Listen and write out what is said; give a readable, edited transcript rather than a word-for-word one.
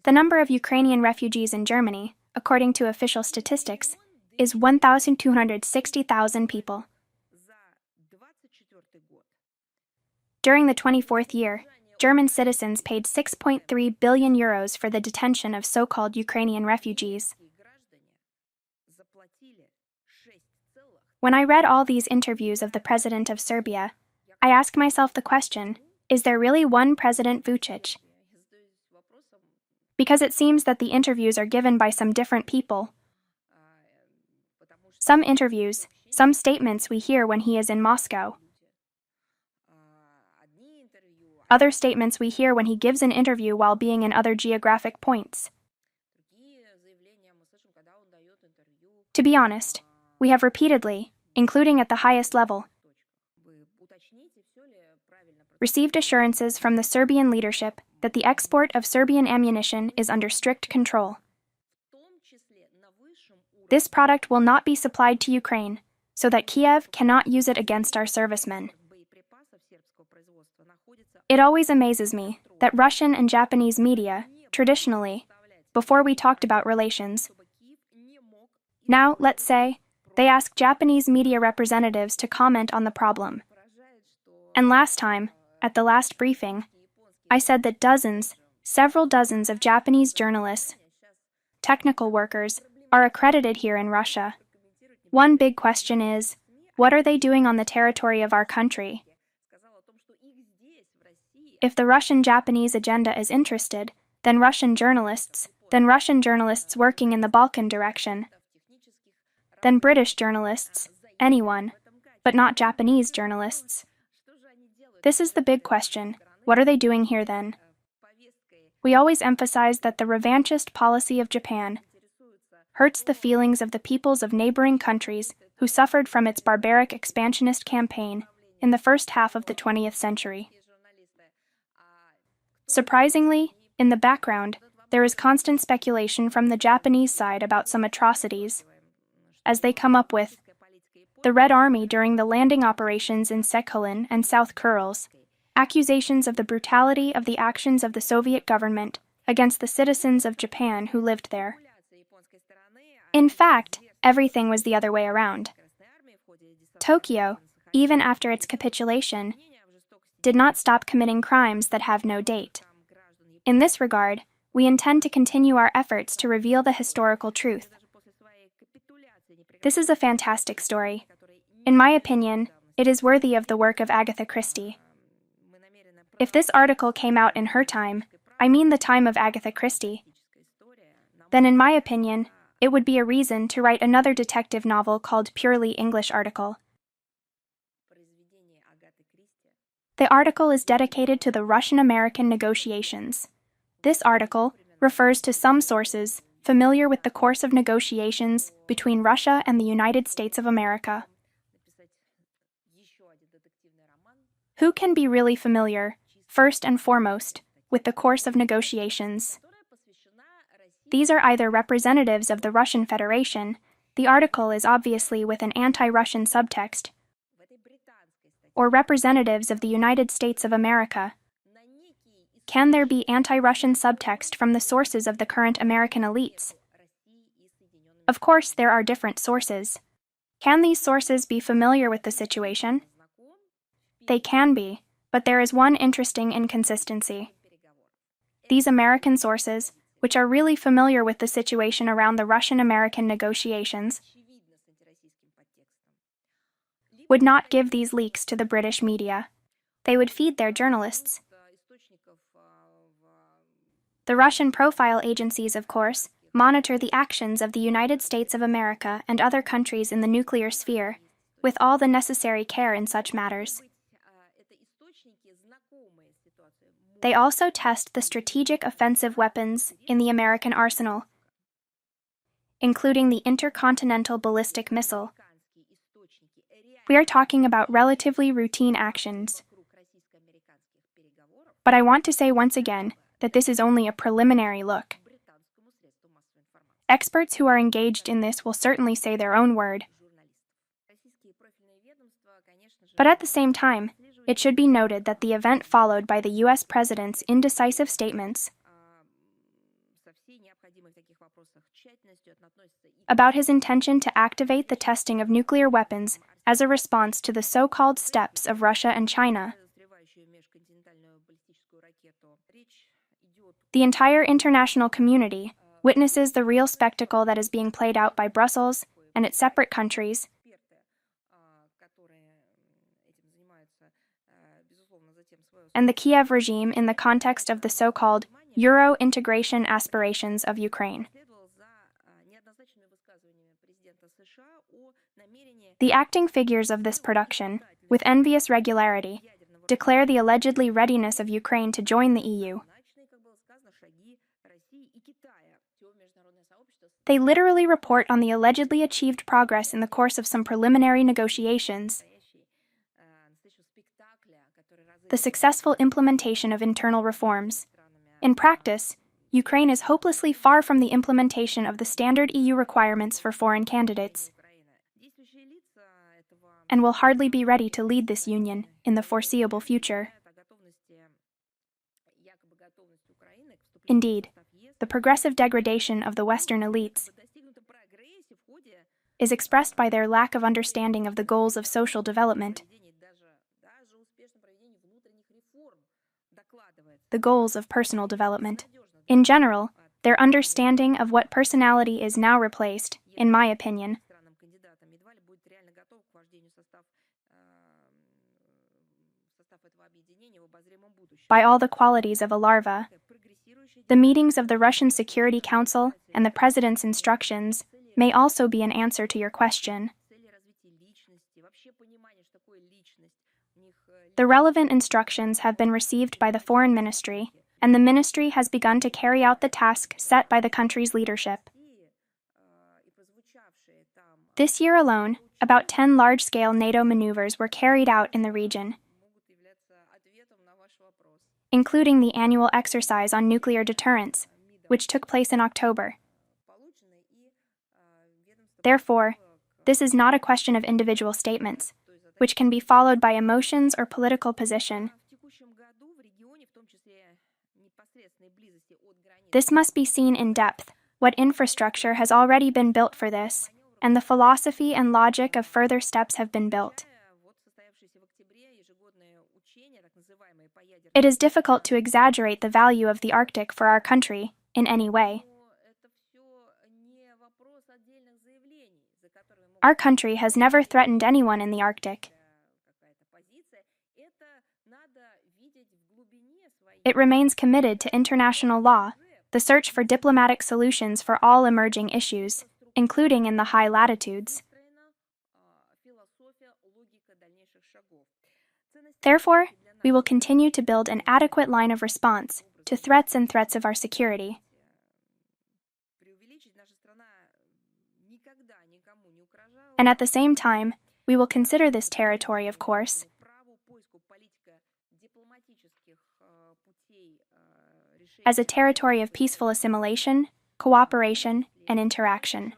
The number of Ukrainian refugees in Germany, according to official statistics, is 1,260,000 people. During the 24th year, German citizens paid 6.3 billion euros for the detention of so-called Ukrainian refugees. When I read all these interviews of the president of Serbia, I asked myself the question, is there really one President Vučić? Because it seems that the interviews are given by some different people. Some interviews, some statements we hear when he is in Moscow. Other statements we hear when he gives an interview while being in other geographic points. To be honest, we have repeatedly, including at the highest level, received assurances from the Serbian leadership that the export of Serbian ammunition is under strict control. This product will not be supplied to Ukraine, so that Kiev cannot use it against our servicemen. It always amazes me that Russian and Japanese media, traditionally, before we talked about relations, now, let's say, they ask Japanese media representatives to comment on the problem. And last time, at the last briefing, I said that several dozens of Japanese journalists, technical workers, are accredited here in Russia. One big question is, what are they doing on the territory of our country? If the Russian-Japanese agenda is interested, then Russian journalists working in the Balkan direction, then British journalists, anyone, but not Japanese journalists. This is the big question. What are they doing here then? We always emphasize that the revanchist policy of Japan hurts the feelings of the peoples of neighboring countries who suffered from its barbaric expansionist campaign in the first half of the 20th century. Surprisingly, in the background, there is constant speculation from the Japanese side about some atrocities, as they come up with the Red Army during the landing operations in Sakhalin and South Kurils, accusations of the brutality of the actions of the Soviet government against the citizens of Japan who lived there. In fact, everything was the other way around. Tokyo, even after its capitulation, did not stop committing crimes that have no date. In this regard, we intend to continue our efforts to reveal the historical truth. This is a fantastic story. In my opinion, it is worthy of the work of Agatha Christie. If this article came out in her time, I mean the time of Agatha Christie, then in my opinion, it would be a reason to write another detective novel called Purely English Article. The article is dedicated to the Russian-American negotiations. This article refers to some sources familiar with the course of negotiations between Russia and the United States of America. Who can be really familiar, first and foremost, with the course of negotiations? These are either representatives of the Russian Federation, the article is obviously with an anti-Russian subtext, or representatives of the United States of America. Can there be anti-Russian subtext from the sources of the current American elites? Of course, there are different sources. Can these sources be familiar with the situation? They can be, but there is one interesting inconsistency. These American sources, which are really familiar with the situation around the Russian-American negotiations, would not give these leaks to the British media. They would feed their journalists. The Russian profile agencies, of course, monitor the actions of the United States of America and other countries in the nuclear sphere, with all the necessary care in such matters. They also test the strategic offensive weapons in the American arsenal, including the intercontinental ballistic missile. We are talking about relatively routine actions. But I want to say once again that this is only a preliminary look. Experts who are engaged in this will certainly say their own word. But at the same time, it should be noted that the event followed by the U.S. president's indecisive statements about his intention to activate the testing of nuclear weapons as a response to the so-called steps of Russia and China. The entire international community witnesses the real spectacle that is being played out by Brussels and its separate countries, and the Kiev regime in the context of the so-called Euro integration aspirations of Ukraine. The acting figures of this production, with envious regularity, declare the allegedly readiness of Ukraine to join the EU. They literally report on the allegedly achieved progress in the course of some preliminary negotiations, the successful implementation of internal reforms. In practice, Ukraine is hopelessly far from the implementation of the standard EU requirements for foreign candidates, and will hardly be ready to lead this union in the foreseeable future. Indeed, the progressive degradation of the Western elites is expressed by their lack of understanding of the goals of social development, the goals of personal development. In general, their understanding of what personality is now replaced, in my opinion, by all the qualities of a larva. The meetings of the Russian Security Council and the President's instructions may also be an answer to your question. The relevant instructions have been received by the Foreign Ministry, and the Ministry has begun to carry out the task set by the country's leadership. This year alone, about 10 large-scale NATO maneuvers were carried out in the region, including the annual exercise on nuclear deterrence, which took place in October. Therefore, this is not a question of individual statements, which can be followed by emotions or political position. This must be seen in depth, what infrastructure has already been built for this, and the philosophy and logic of further steps have been built. It is difficult to exaggerate the value of the Arctic for our country in any way. Our country has never threatened anyone in the Arctic. It remains committed to international law, the search for diplomatic solutions for all emerging issues, including in the high latitudes. Therefore, we will continue to build an adequate line of response to threats and threats of our security. And at the same time, we will consider this territory, of course, as a territory of peaceful assimilation, cooperation, and interaction.